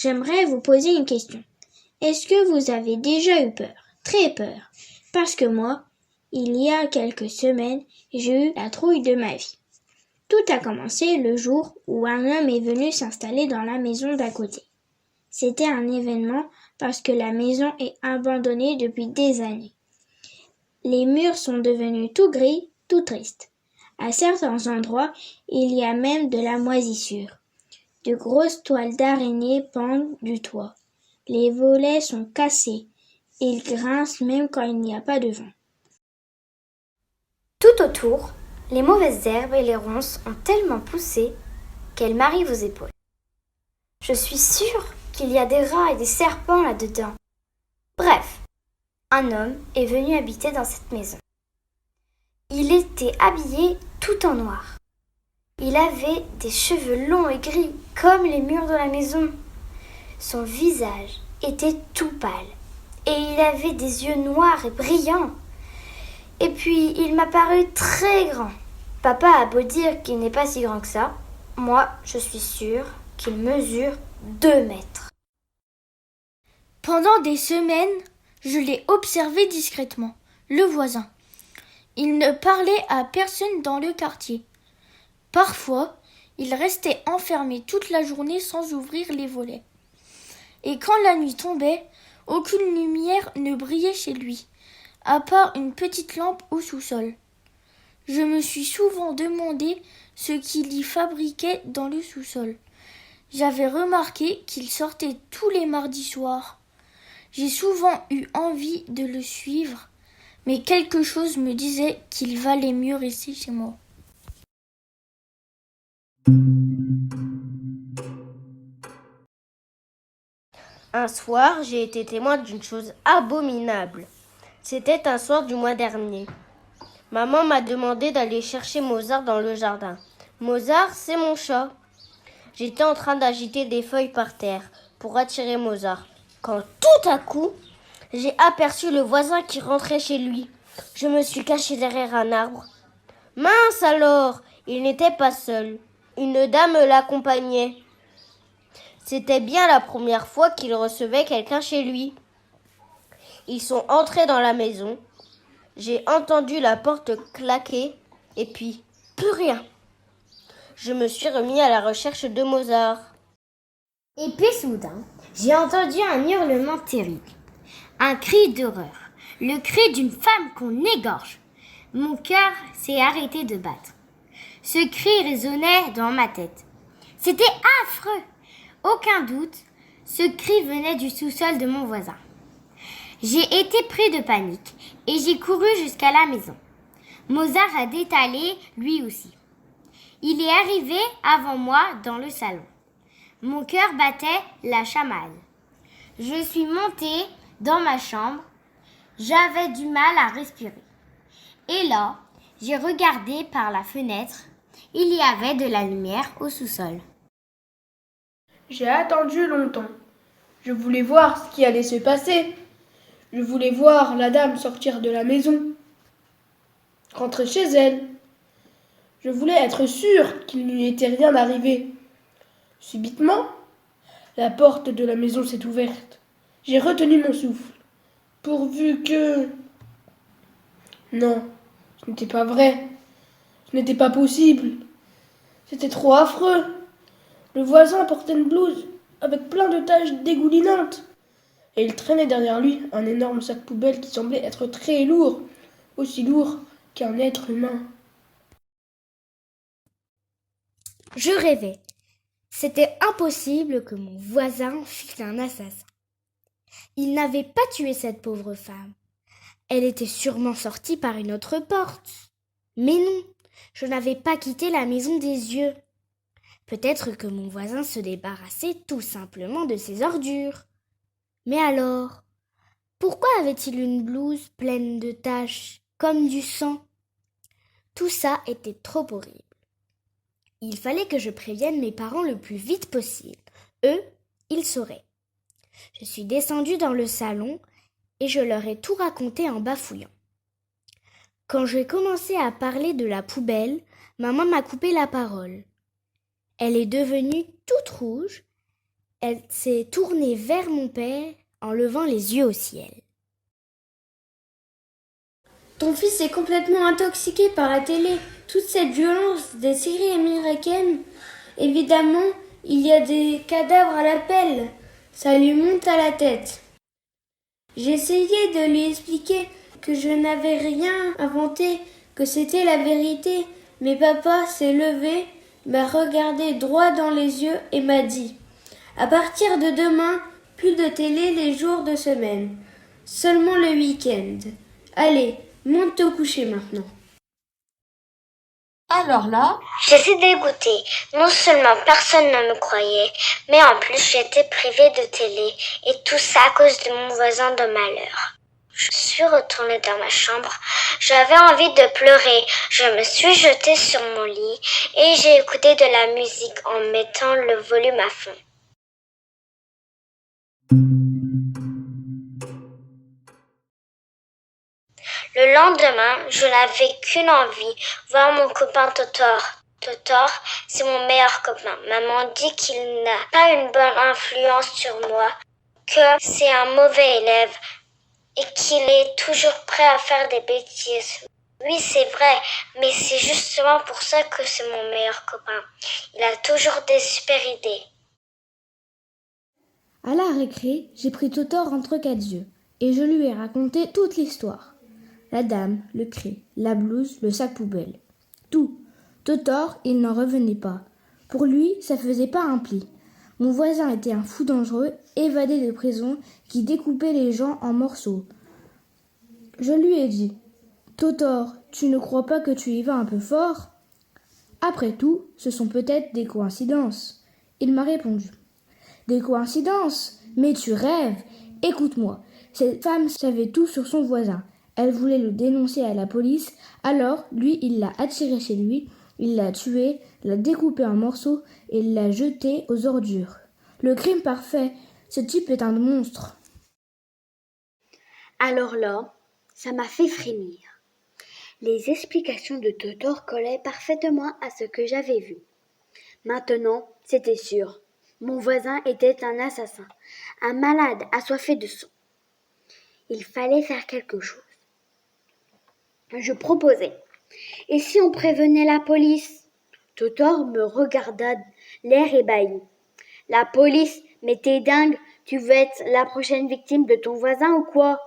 j'aimerais vous poser une question. Est-ce que vous avez déjà eu peur? Très peur. Parce que moi, il y a quelques semaines, j'ai eu la trouille de ma vie. Tout a commencé le jour où un homme est venu s'installer dans la maison d'à côté. C'était un événement parce que la maison est abandonnée depuis des années. Les murs sont devenus tout gris, tout tristes. À certains endroits, il y a même de la moisissure. De grosses toiles d'araignée pendent du toit. Les volets sont cassés. Ils grincent même quand il n'y a pas de vent. Tout autour, les mauvaises herbes et les ronces ont tellement poussé qu'elles marient vos épaules. Je suis sûre qu'il y a des rats et des serpents là-dedans. Bref, un homme est venu habiter dans cette maison. Il était habillé tout en noir. Il avait des cheveux longs et gris, comme les murs de la maison. Son visage était tout pâle, et il avait des yeux noirs et brillants. Et puis, il m'a paru très grand. Papa a beau dire qu'il n'est pas si grand que ça, moi, je suis sûre qu'il mesure 2 mètres. Pendant des semaines, je l'ai observé discrètement, le voisin. Il ne parlait à personne dans le quartier. Parfois, il restait enfermé toute la journée sans ouvrir les volets. Et quand la nuit tombait, aucune lumière ne brillait chez lui, à part une petite lampe au sous-sol. Je me suis souvent demandé ce qu'il y fabriquait dans le sous-sol. J'avais remarqué qu'il sortait tous les mardis soirs. J'ai souvent eu envie de le suivre, mais quelque chose me disait qu'il valait mieux rester chez moi. Un soir, j'ai été témoin d'une chose abominable. C'était un soir du mois dernier. Maman m'a demandé d'aller chercher Mozart dans le jardin. Mozart, c'est mon chat. J'étais en train d'agiter des feuilles par terre pour attirer Mozart, quand tout à coup, j'ai aperçu le voisin qui rentrait chez lui. Je me suis cachée derrière un arbre. Mince alors, il n'était pas seul. Une dame l'accompagnait. C'était bien la première fois qu'il recevait quelqu'un chez lui. Ils sont entrés dans la maison. J'ai entendu la porte claquer et puis plus rien. Je me suis remis à la recherche de Mozart. Et puis soudain, j'ai entendu un hurlement terrible. Un cri d'horreur. Le cri d'une femme qu'on égorge. Mon cœur s'est arrêté de battre. Ce cri résonnait dans ma tête. C'était affreux. Aucun doute, ce cri venait du sous-sol de mon voisin. J'ai été pris de panique et j'ai couru jusqu'à la maison. Mozart a détalé lui aussi. Il est arrivé avant moi dans le salon. Mon cœur battait la chamade. Je suis montée dans ma chambre. J'avais du mal à respirer. Et là, j'ai regardé par la fenêtre. Il y avait de la lumière au sous-sol. J'ai attendu longtemps. Je voulais voir ce qui allait se passer. Je voulais voir la dame sortir de la maison, rentrer chez elle. Je voulais être sûre qu'il ne lui était rien arrivé. Subitement, la porte de la maison s'est ouverte. J'ai retenu mon souffle, pourvu que... Non, ce n'était pas vrai. Ce n'était pas possible. C'était trop affreux. Le voisin portait une blouse avec plein de taches dégoulinantes. Et il traînait derrière lui un énorme sac poubelle qui semblait être très lourd, aussi lourd qu'un être humain. Je rêvais. C'était impossible que mon voisin fît un assassin. Il n'avait pas tué cette pauvre femme. Elle était sûrement sortie par une autre porte. Mais non, je n'avais pas quitté la maison des yeux. Peut-être que mon voisin se débarrassait tout simplement de ses ordures. Mais alors, pourquoi avait-il une blouse pleine de taches, comme du sang? Tout ça était trop horrible. Il fallait que je prévienne mes parents le plus vite possible. Eux, ils sauraient. Je suis descendue dans le salon et je leur ai tout raconté en bafouillant. Quand j'ai commencé à parler de la poubelle, maman m'a coupé la parole. Elle est devenue toute rouge. Elle s'est tournée vers mon père en levant les yeux au ciel. Ton fils est complètement intoxiqué par la télé. Toute cette violence des séries américaines. Évidemment, il y a des cadavres à la pelle. Ça lui monte à la tête. J'ai essayé de lui expliquer que je n'avais rien inventé, que c'était la vérité. Mais papa s'est levé, m'a regardé droit dans les yeux et m'a dit « À partir de demain, plus de télé les jours de semaine. Seulement le week-end. Allez, monte te coucher maintenant. » Alors là, J'étais dégoûtée. Non seulement personne ne me croyait, mais en plus j'étais privée de télé, et tout ça à cause de mon voisin de malheur. Je suis retournée dans ma chambre. J'avais envie de pleurer. Je me suis jetée sur mon lit et j'ai écouté de la musique en mettant le volume à fond. Le lendemain, je n'avais qu'une envie, voir mon copain Totor. Totor, c'est mon meilleur copain. Maman dit qu'il n'a pas une bonne influence sur moi, que c'est un mauvais élève et qu'il est toujours prêt à faire des bêtises. Oui, c'est vrai, mais c'est justement pour ça que c'est mon meilleur copain. Il a toujours des super idées. À la récré, j'ai pris Totor entre quatre yeux et je lui ai raconté toute l'histoire. La dame, le cri, la blouse, le sac poubelle. Tout. Totor, il n'en revenait pas. Pour lui, ça faisait pas un pli. Mon voisin était un fou dangereux, évadé de prison, qui découpait les gens en morceaux. Je lui ai dit « Totor, tu ne crois pas que tu y vas un peu fort ?» Après tout, ce sont peut-être des coïncidences. Il m'a répondu « Des coïncidences? Mais tu rêves! Écoute-moi, cette femme savait tout sur son voisin. Elle voulait le dénoncer à la police, alors lui, il l'a attiré chez lui, il l'a tué, l'a découpé en morceaux et l'a jeté aux ordures. Le crime parfait, ce type est un monstre. » Alors là, ça m'a fait frémir. Les explications de Totor collaient parfaitement à ce que j'avais vu. Maintenant, c'était sûr. Mon voisin était un assassin, un malade assoiffé de sang. Il fallait faire quelque chose. Je proposais. Et si on prévenait la police? Totor me regarda, l'air ébahi. La police? Mais t'es dingue, tu veux être la prochaine victime de ton voisin ou quoi?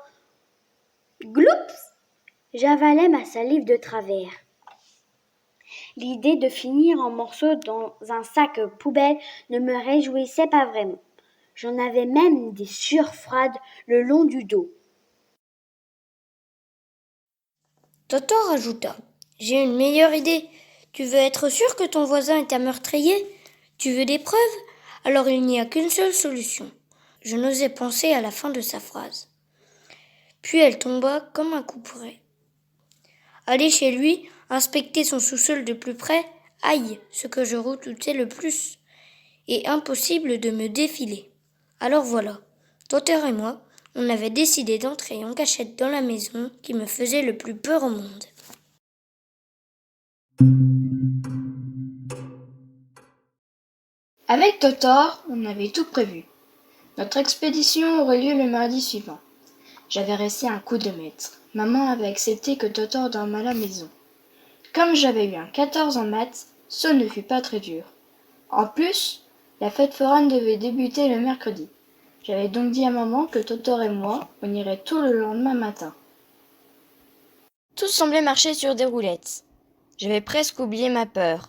Gloups! J'avalais ma salive de travers. L'idée de finir en morceaux dans un sac poubelle ne me réjouissait pas vraiment. J'en avais même des sueurs froides le long du dos. Totor ajouta. J'ai une meilleure idée. Tu veux être sûr que ton voisin est un meurtrier? Tu veux des preuves? Alors il n'y a qu'une seule solution. Je n'osais penser à la fin de sa phrase. Puis elle tomba comme un coup près. Aller chez lui, inspecter son sous-sol de plus près, aïe, ce que je redoutais le plus. Et impossible de me défiler. Alors voilà, Totor et moi, on avait décidé d'entrer en cachette dans la maison qui me faisait le plus peur au monde. Avec Totor, on avait tout prévu. Notre expédition aurait lieu le mardi suivant. J'avais resté un coup de maître. Maman avait accepté que Totor dorme à la maison. Comme j'avais eu un 14 en maths, ce ne fut pas très dur. En plus, la fête foraine devait débuter le mercredi. J'avais donc dit à maman que Totor et moi, on irait tout le lendemain matin. Tout semblait marcher sur des roulettes. J'avais presque oublié ma peur.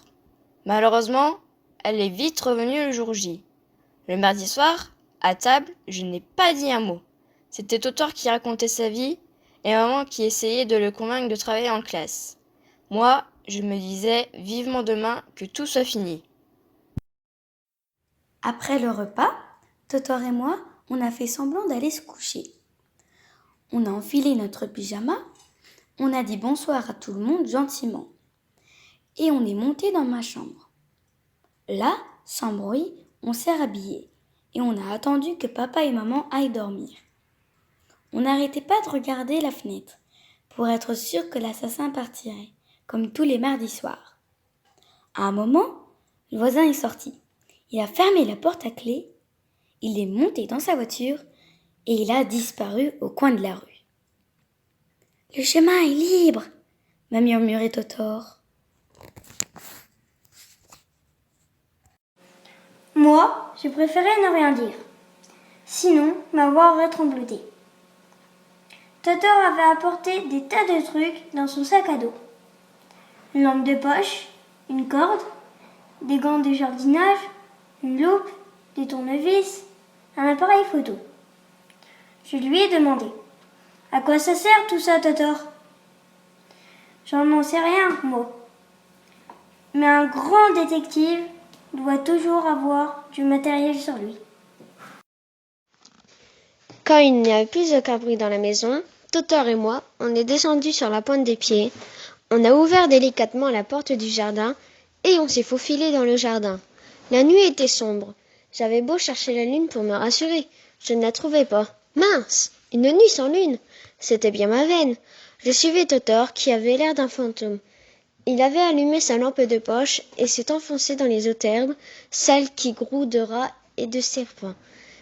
Malheureusement, elle est vite revenue le jour J. Le mardi soir, à table, je n'ai pas dit un mot. C'était Totor qui racontait sa vie et maman qui essayait de le convaincre de travailler en classe. Moi, je me disais vivement demain que tout soit fini. Après le repas, Totor et moi, on a fait semblant d'aller se coucher. On a enfilé notre pyjama, on a dit bonsoir à tout le monde gentiment. Et on est monté dans ma chambre. Là, sans bruit, on s'est rhabillé et on a attendu que papa et maman aillent dormir. On n'arrêtait pas de regarder la fenêtre pour être sûr que l'assassin partirait, comme tous les mardis soirs. À un moment, le voisin est sorti. Il a fermé la porte à clé Il est monté dans sa voiture et il a disparu au coin de la rue. « Le chemin est libre !» m'a murmuré Totor. Moi, je préférais ne rien dire. Sinon, ma voix aurait trembloté. Totor avait apporté des tas de trucs dans son sac à dos. Une lampe de poche, une corde, des gants de jardinage, une loupe, des tournevis, un appareil photo. Je lui ai demandé « À quoi ça sert tout ça, Totor ?» J'en sais rien, moi. Mais un grand détective doit toujours avoir du matériel sur lui. Quand il n'y avait plus aucun bruit dans la maison, Totor et moi, on est descendus sur la pointe des pieds, on a ouvert délicatement la porte du jardin et on s'est faufilé dans le jardin. La nuit était sombre. J'avais beau chercher la lune pour me rassurer, je ne la trouvais pas. Mince, une nuit sans lune, c'était bien ma veine. Je suivais Totor qui avait l'air d'un fantôme. Il avait allumé sa lampe de poche et s'est enfoncé dans les hautes herbes, celles qui grouent de rats et de serpents.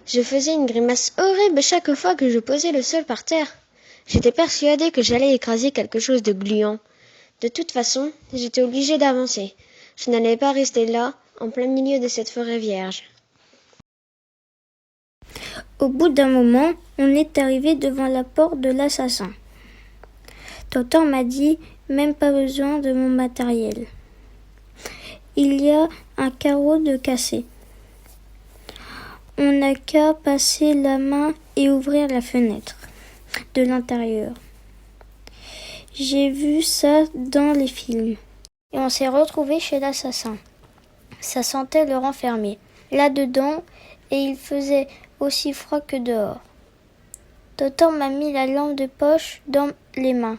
Je faisais une grimace horrible chaque fois que je posais le sol par terre. J'étais persuadée que j'allais écraser quelque chose de gluant. De toute façon, j'étais obligée d'avancer. Je n'allais pas rester là, en plein milieu de cette forêt vierge. Au bout d'un moment, on est arrivé devant la porte de l'assassin. Totor m'a dit « Même pas besoin de mon matériel. Il y a un carreau de cassé. On n'a qu'à passer la main et ouvrir la fenêtre de l'intérieur. J'ai vu ça dans les films. » Et on s'est retrouvés chez l'assassin. Ça sentait le renfermer, là-dedans, et il faisait aussi froid que dehors. Totor m'a mis la lampe de poche dans les mains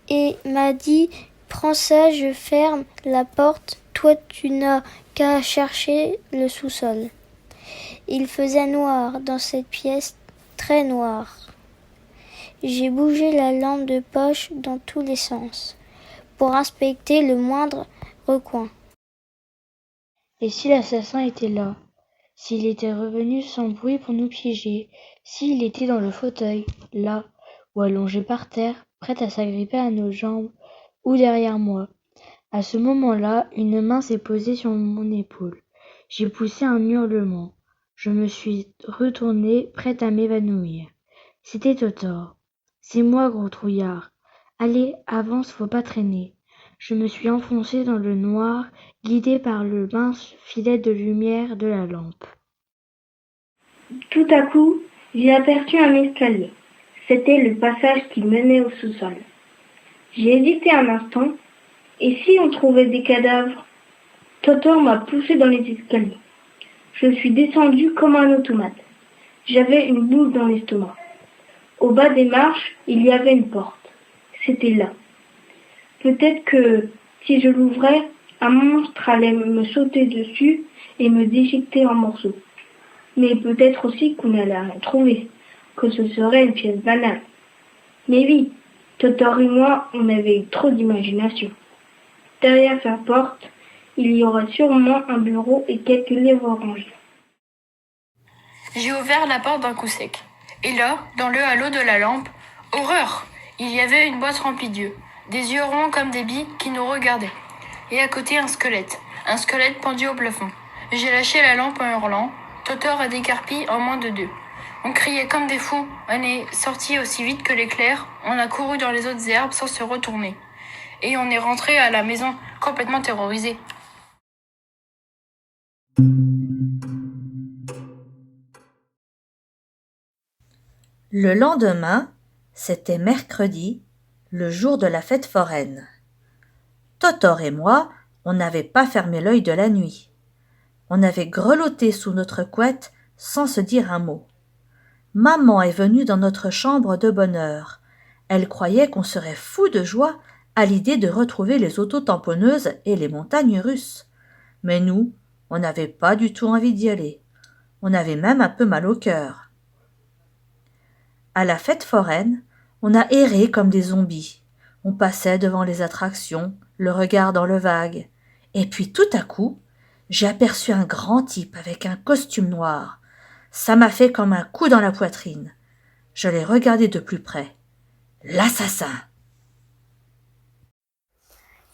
et m'a dit « Prends ça, je ferme la porte, toi tu n'as qu'à chercher le sous-sol. » Il faisait noir dans cette pièce, très noire. J'ai bougé la lampe de poche dans tous les sens pour inspecter le moindre recoin. Et si l'assassin était là? S'il était revenu sans bruit pour nous piéger? S'il était dans le fauteuil, là, ou allongé par terre, prêt à s'agripper à nos jambes, ou derrière moi? À ce moment-là, une main s'est posée sur mon épaule. J'ai poussé un hurlement. Je me suis retournée, prête à m'évanouir. C'était Totor. C'est moi, gros trouillard. Allez, avance, faut pas traîner. Je me suis enfoncée dans le noir, guidée par le mince filet de lumière de la lampe. Tout à coup, j'ai aperçu un escalier. C'était le passage qui menait au sous-sol. J'ai hésité un instant, et si on trouvait des cadavres? Totor m'a poussé dans les escaliers. Je suis descendue comme un automate. J'avais une boule dans l'estomac. Au bas des marches, il y avait une porte. C'était là. Peut-être que, si je l'ouvrais, un monstre allait me sauter dessus et me déchiqueter en morceaux. Mais peut-être aussi qu'on allait rien trouver, que ce serait une pièce banale. Mais oui, Totor et moi, on avait eu trop d'imagination. Derrière sa porte, il y aurait sûrement un bureau et quelques livres rangés. J'ai ouvert la porte d'un coup sec. Et là, dans le halo de la lampe, horreur! Il y avait une boîte remplie d'yeux, des yeux ronds comme des billes qui nous regardaient. Et à côté un squelette pendu au plafond. J'ai lâché la lampe en hurlant. Totor a décarpi en moins de 2. On criait comme des fous. On est sorti aussi vite que l'éclair. On a couru dans les autres herbes sans se retourner. Et on est rentré à la maison complètement terrorisé. Le lendemain, c'était mercredi, le jour de la fête foraine. Totor et moi, on n'avait pas fermé l'œil de la nuit. On avait grelotté sous notre couette sans se dire un mot. Maman est venue dans notre chambre de bonne heure. Elle croyait qu'on serait fou de joie à l'idée de retrouver les autotamponneuses et les montagnes russes. Mais nous, on n'avait pas du tout envie d'y aller. On avait même un peu mal au cœur. À la fête foraine, on a erré comme des zombies. On passait devant les attractions, le regard dans le vague. Et puis tout à coup, j'ai aperçu un grand type avec un costume noir, Ça m'a fait comme un coup dans la poitrine. Je l'ai regardé de plus près. L'assassin!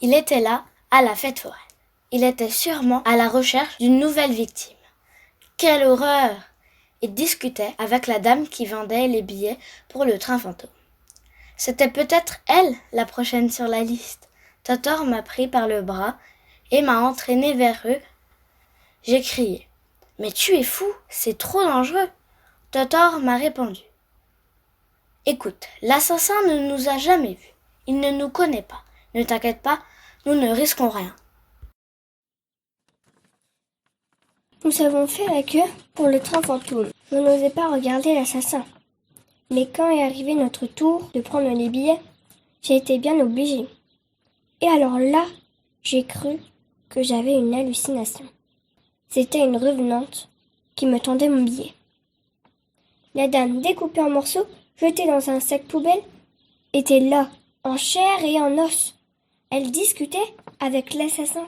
Il était là, à la fête foraine. Il était sûrement à la recherche d'une nouvelle victime. Quelle horreur! Il discutait avec la dame qui vendait les billets pour le train fantôme. C'était peut-être elle, la prochaine sur la liste. Totor m'a pris par le bras et m'a entraîné vers eux. J'ai crié. « Mais tu es fou, c'est trop dangereux !» Totor m'a répondu. « Écoute, l'assassin ne nous a jamais vus. Il ne nous connaît pas. Ne t'inquiète pas, nous ne risquons rien. » Nous avons fait la queue pour le train fantôme. Je n'osais pas regarder l'assassin. Mais quand est arrivé notre tour de prendre les billets, j'ai été bien obligée. Et alors là, j'ai cru que j'avais une hallucination. C'était une revenante qui me tendait mon billet. La dame découpée en morceaux, jetée dans un sac poubelle, était là, en chair et en os. Elle discutait avec l'assassin.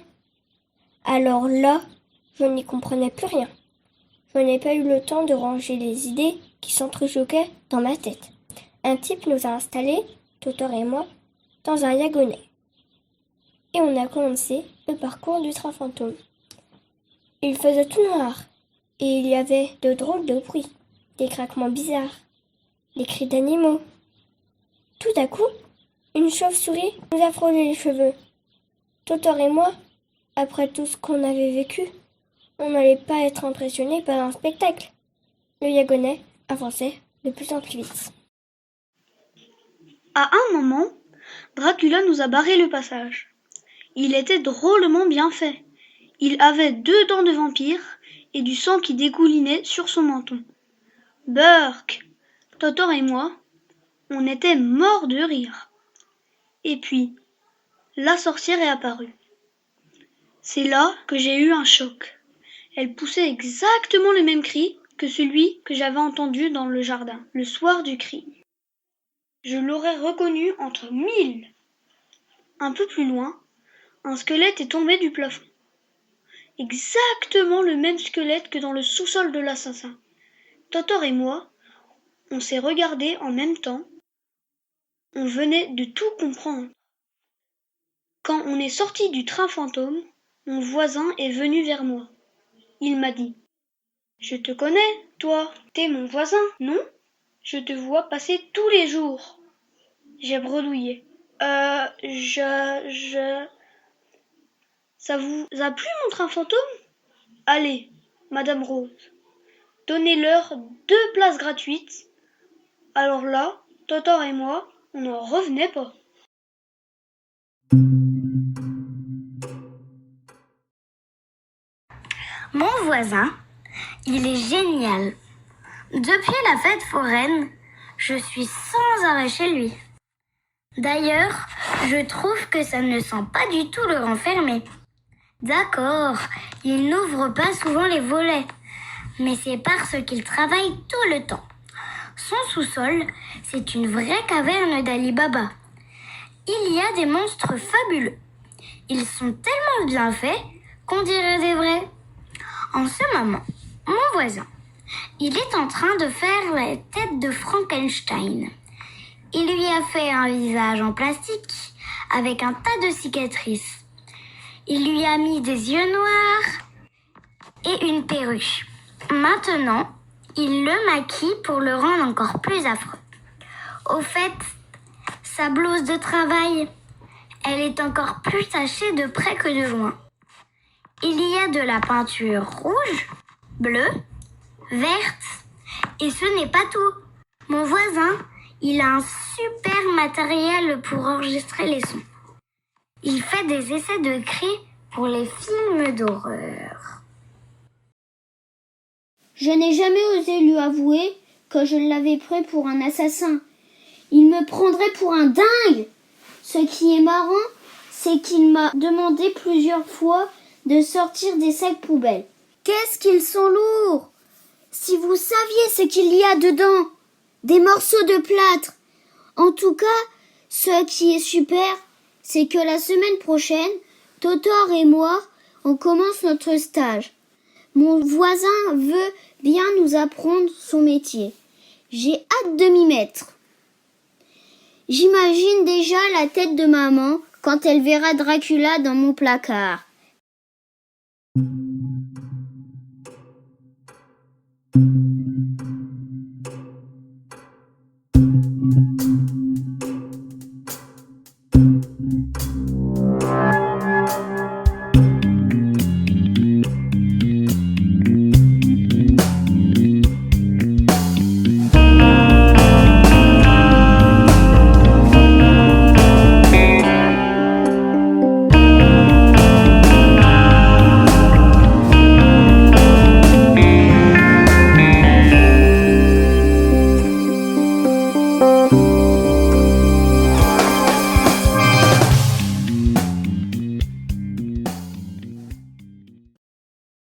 Alors là, je n'y comprenais plus rien. Je n'ai pas eu le temps de ranger les idées qui s'entrechoquaient dans ma tête. Un type nous a installés, Totor et moi, dans un wagonnet. Et on a commencé le parcours du train fantôme. Il faisait tout noir, et il y avait de drôles de bruits, des craquements bizarres, des cris d'animaux. Tout à coup, une chauve-souris nous a frôlé les cheveux. Totor et moi, après tout ce qu'on avait vécu, on n'allait pas être impressionnés par un spectacle. Le wagonnet avançait de plus en plus vite. À un moment, Dracula nous a barré le passage. Il était drôlement bien fait. Il avait 2 dents de vampire et du sang qui dégoulinait sur son menton. Burk, Totor et moi, on était morts de rire. Et puis, la sorcière est apparue. C'est là que j'ai eu un choc. Elle poussait exactement le même cri que celui que j'avais entendu dans le jardin, le soir du crime. Je l'aurais reconnu entre 1000. Un peu plus loin, un squelette est tombé du plafond. Exactement le même squelette que dans le sous-sol de l'assassin. Totor et moi, on s'est regardés en même temps. On venait de tout comprendre. Quand on est sorti du train fantôme, mon voisin est venu vers moi. Il m'a dit « Je te connais, toi, t'es mon voisin, non ? Je te vois passer tous les jours. » J'ai bredouillé. Ça vous a plu mon train fantôme ? Allez, Madame Rose, donnez-leur 2 places gratuites. Alors là, Totor et moi, on n'en revenait pas. Mon voisin, il est génial. Depuis la fête foraine, je suis sans arrêt chez lui. D'ailleurs, je trouve que ça ne sent pas du tout le renfermer. D'accord, il n'ouvre pas souvent les volets, mais c'est parce qu'il travaille tout le temps. Son sous-sol, c'est une vraie caverne d'Ali Baba. Il y a des monstres fabuleux. Ils sont tellement bien faits qu'on dirait des vrais. En ce moment, mon voisin, il est en train de faire la tête de Frankenstein. Il lui a fait un visage en plastique avec un tas de cicatrices. Il lui a mis des yeux noirs et une perruque. Maintenant, il le maquille pour le rendre encore plus affreux. Au fait, sa blouse de travail, elle est encore plus tachée de près que de loin. Il y a de la peinture rouge, bleue, verte, et ce n'est pas tout. Mon voisin, il a un super matériel pour enregistrer les sons. Il fait des essais de cris pour les films d'horreur. Je n'ai jamais osé lui avouer que je l'avais pris pour un assassin. Il me prendrait pour un dingue. Ce qui est marrant, c'est qu'il m'a demandé plusieurs fois de sortir des sacs poubelles. Qu'est-ce qu'ils sont lourds! Si vous saviez ce qu'il y a dedans! Des morceaux de plâtre! En tout cas, ce qui est super, c'est que la semaine prochaine, Totor et moi, on commence notre stage. Mon voisin veut bien nous apprendre son métier. J'ai hâte de m'y mettre. J'imagine déjà la tête de maman quand elle verra Dracula dans mon placard.